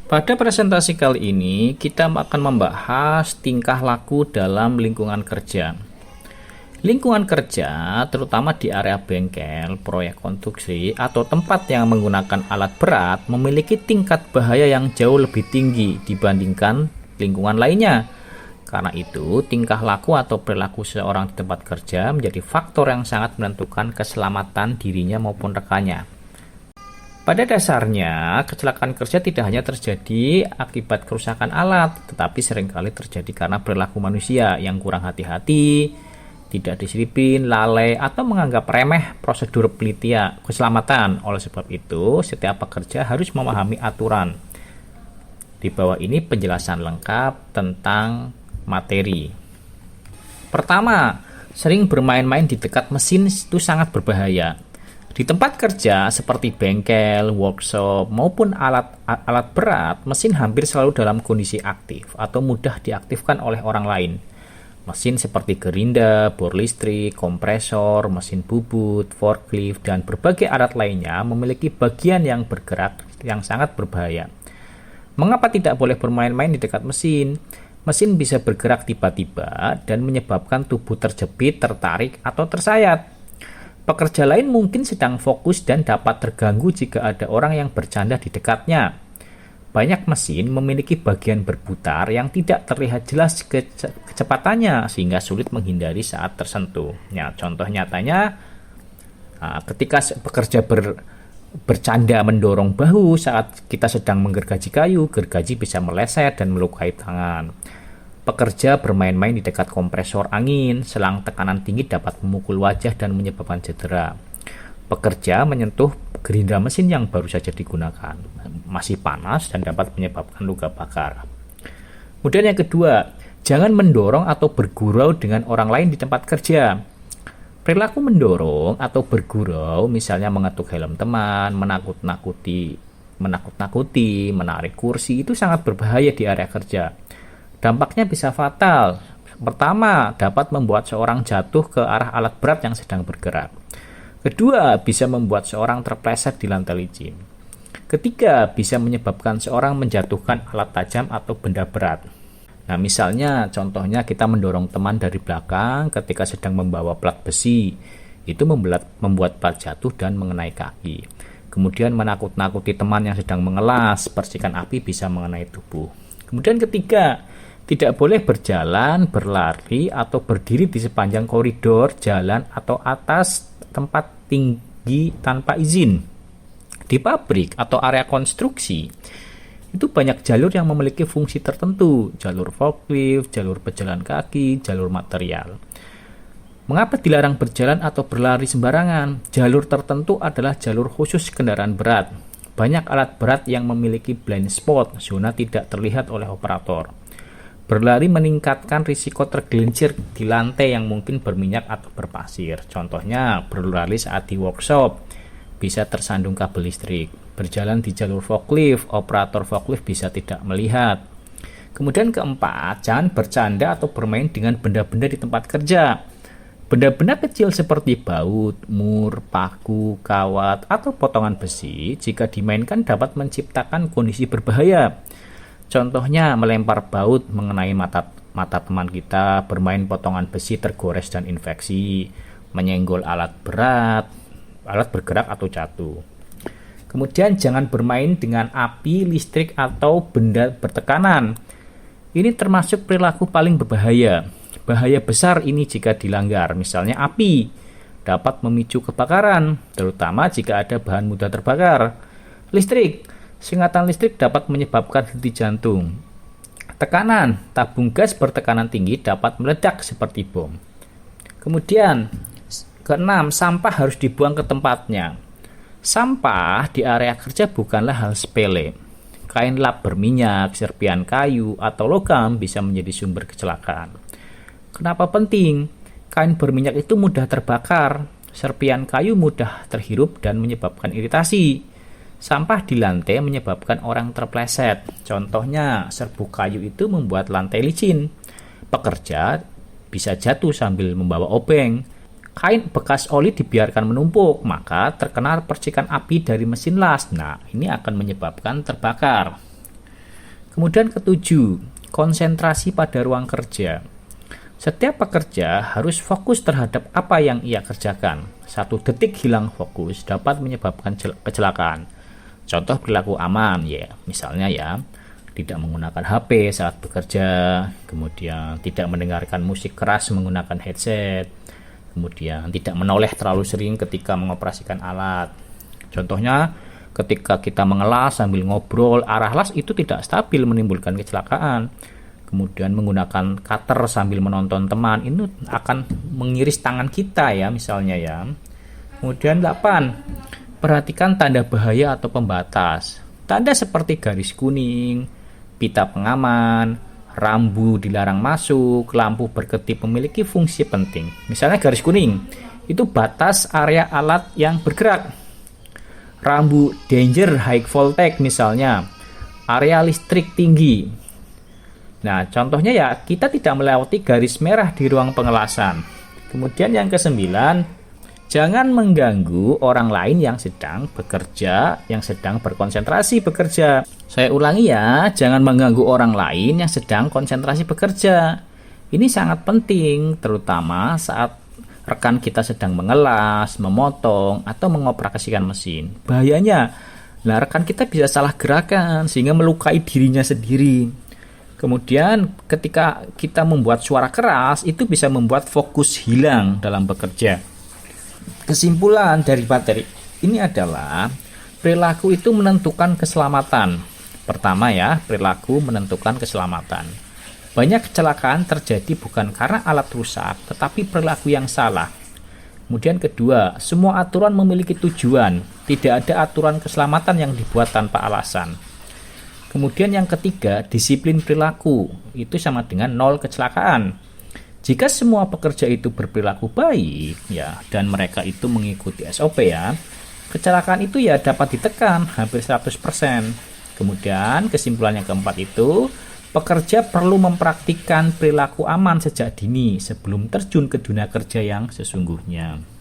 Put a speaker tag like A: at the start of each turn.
A: Pada presentasi kali ini, kita akan membahas tingkah laku dalam lingkungan kerja. Lingkungan kerja, terutama di area bengkel, proyek konstruksi, atau tempat yang menggunakan alat berat, memiliki tingkat bahaya yang jauh lebih tinggi dibandingkan lingkungan lainnya. Karena itu, tingkah laku atau perilaku seseorang di tempat kerja menjadi faktor yang sangat menentukan keselamatan dirinya maupun rekannya. Pada dasarnya, kecelakaan kerja tidak hanya terjadi akibat kerusakan alat, tetapi seringkali terjadi karena perilaku manusia yang kurang hati-hati, tidak disiplin, lalai, atau menganggap remeh prosedur pelitian keselamatan. Oleh sebab itu, setiap pekerja harus memahami aturan. Di bawah ini penjelasan lengkap tentang materi. Pertama, sering bermain-main di dekat mesin itu sangat berbahaya. Di tempat kerja seperti bengkel, workshop, maupun alat berat, mesin hampir selalu dalam kondisi aktif atau mudah diaktifkan oleh orang lain. Mesin seperti gerinda, bor listrik, kompresor, mesin bubut, forklift, dan berbagai alat lainnya memiliki bagian yang bergerak yang sangat berbahaya. Mengapa tidak boleh bermain-main di dekat mesin? Mesin bisa bergerak tiba-tiba dan menyebabkan tubuh terjepit, tertarik, atau tersayat. Pekerja lain mungkin sedang fokus dan dapat terganggu jika ada orang yang bercanda di dekatnya. Banyak mesin memiliki bagian berputar yang tidak terlihat jelas kecepatannya sehingga sulit menghindari saat tersentuh. Ya, contoh nyatanya, ketika pekerja bercanda mendorong bahu saat kita sedang menggergaji kayu, gergaji bisa meleset dan melukai tangan. Pekerja bermain-main di dekat kompresor angin, selang tekanan tinggi dapat memukul wajah dan menyebabkan cedera. Pekerja menyentuh gerindra mesin yang baru saja digunakan, masih panas dan dapat menyebabkan luka bakar. Kemudian yang kedua, jangan mendorong atau bergurau dengan orang lain di tempat kerja. Perilaku mendorong atau bergurau, misalnya mengetuk helm teman, menakut-nakuti, menarik kursi, itu sangat berbahaya di area kerja. Dampaknya bisa fatal. Pertama, dapat membuat seorang jatuh ke arah alat berat yang sedang bergerak. Kedua, bisa membuat seorang terpleset di lantai licin. Ketiga, bisa menyebabkan seorang menjatuhkan alat tajam atau benda berat. Nah, misalnya, contohnya kita mendorong teman dari belakang ketika sedang membawa plat besi. Itu membuat plat jatuh dan mengenai kaki. Kemudian menakut-nakuti teman yang sedang mengelas, percikan api bisa mengenai tubuh. Kemudian ketiga, tidak boleh berjalan, berlari, atau berdiri di sepanjang koridor, jalan, atau atas tempat tinggi tanpa izin. Di pabrik atau area konstruksi, itu banyak jalur yang memiliki fungsi tertentu, jalur forklift, jalur pejalan kaki, jalur material. Mengapa dilarang berjalan atau berlari sembarangan? Jalur tertentu adalah jalur khusus kendaraan berat. Banyak alat berat yang memiliki blind spot, zona tidak terlihat oleh operator. Berlari meningkatkan risiko tergelincir di lantai yang mungkin berminyak atau berpasir. Contohnya, berlari saat di workshop, bisa tersandung kabel listrik. Berjalan di jalur forklift, operator forklift bisa tidak melihat. Kemudian keempat, jangan bercanda atau bermain dengan benda-benda di tempat kerja. Benda-benda kecil seperti baut, mur, paku, kawat, atau potongan besi jika dimainkan dapat menciptakan kondisi berbahaya. Contohnya melempar baut mengenai mata teman kita, bermain potongan besi tergores dan infeksi, menyenggol alat berat, alat bergerak atau jatuh. Kemudian jangan bermain dengan api, listrik, atau benda bertekanan. Ini termasuk perilaku paling berbahaya. Bahaya besar ini jika dilanggar, misalnya api dapat memicu kebakaran, terutama jika ada bahan mudah terbakar. Listrik, singatan listrik dapat menyebabkan henti jantung. Tekanan, tabung gas bertekanan tinggi dapat meledak seperti bom. Kemudian, keenam, sampah harus dibuang ke tempatnya. Sampah di area kerja bukanlah hal sepele. Kain lap berminyak, serpian kayu, atau logam bisa menjadi sumber kecelakaan. Kenapa penting? Kain berminyak itu mudah terbakar, serpian kayu mudah terhirup dan menyebabkan iritasi. Sampah di lantai menyebabkan orang terpleset. Contohnya, serbuk kayu itu membuat lantai licin. Pekerja bisa jatuh sambil membawa obeng. Kain bekas oli dibiarkan menumpuk, maka terkena percikan api dari mesin las. Nah, ini akan menyebabkan terbakar. Kemudian ketujuh, konsentrasi pada ruang kerja. Setiap pekerja harus fokus terhadap apa yang ia kerjakan. 1 detik hilang fokus dapat menyebabkan kecelakaan. Contoh perilaku aman ya, misalnya ya, tidak menggunakan HP saat bekerja, kemudian tidak mendengarkan musik keras menggunakan headset, kemudian tidak menoleh terlalu sering ketika mengoperasikan alat. Contohnya, ketika kita mengelas sambil ngobrol, arah las itu tidak stabil menimbulkan kecelakaan. Kemudian menggunakan cutter sambil menonton teman, ini akan mengiris tangan kita ya misalnya ya. Kemudian 8, perhatikan tanda bahaya atau pembatas. Tanda seperti garis kuning, pita pengaman, rambu dilarang masuk, lampu berkedip memiliki fungsi penting. Misalnya garis kuning, itu batas area alat yang bergerak. Rambu danger high voltage misalnya, area listrik tinggi. Nah, contohnya ya, kita tidak melewati garis merah di ruang pengelasan. Kemudian yang ke-9, jangan mengganggu orang lain yang sedang bekerja, yang sedang berkonsentrasi bekerja. Saya ulangi ya, jangan mengganggu orang lain yang sedang konsentrasi bekerja. Ini sangat penting, terutama saat rekan kita sedang mengelas, memotong, atau mengoperasikan mesin. Bahayanya, rekan kita bisa salah gerakan sehingga melukai dirinya sendiri. Kemudian ketika kita membuat suara keras, itu bisa membuat fokus hilang dalam bekerja. Kesimpulan dari materi ini adalah perilaku itu menentukan keselamatan. Pertama ya, perilaku menentukan keselamatan. Banyak kecelakaan terjadi bukan karena alat rusak, tetapi perilaku yang salah. Kemudian kedua, semua aturan memiliki tujuan. Tidak ada aturan keselamatan yang dibuat tanpa alasan. Kemudian yang ketiga, disiplin perilaku. Itu sama dengan 0 kecelakaan. Jika semua pekerja itu berperilaku baik, ya, dan mereka itu mengikuti SOP ya, kecelakaan itu ya dapat ditekan hampir 100%. Kemudian kesimpulan yang keempat itu, pekerja perlu mempraktikkan perilaku aman sejak dini sebelum terjun ke dunia kerja yang sesungguhnya.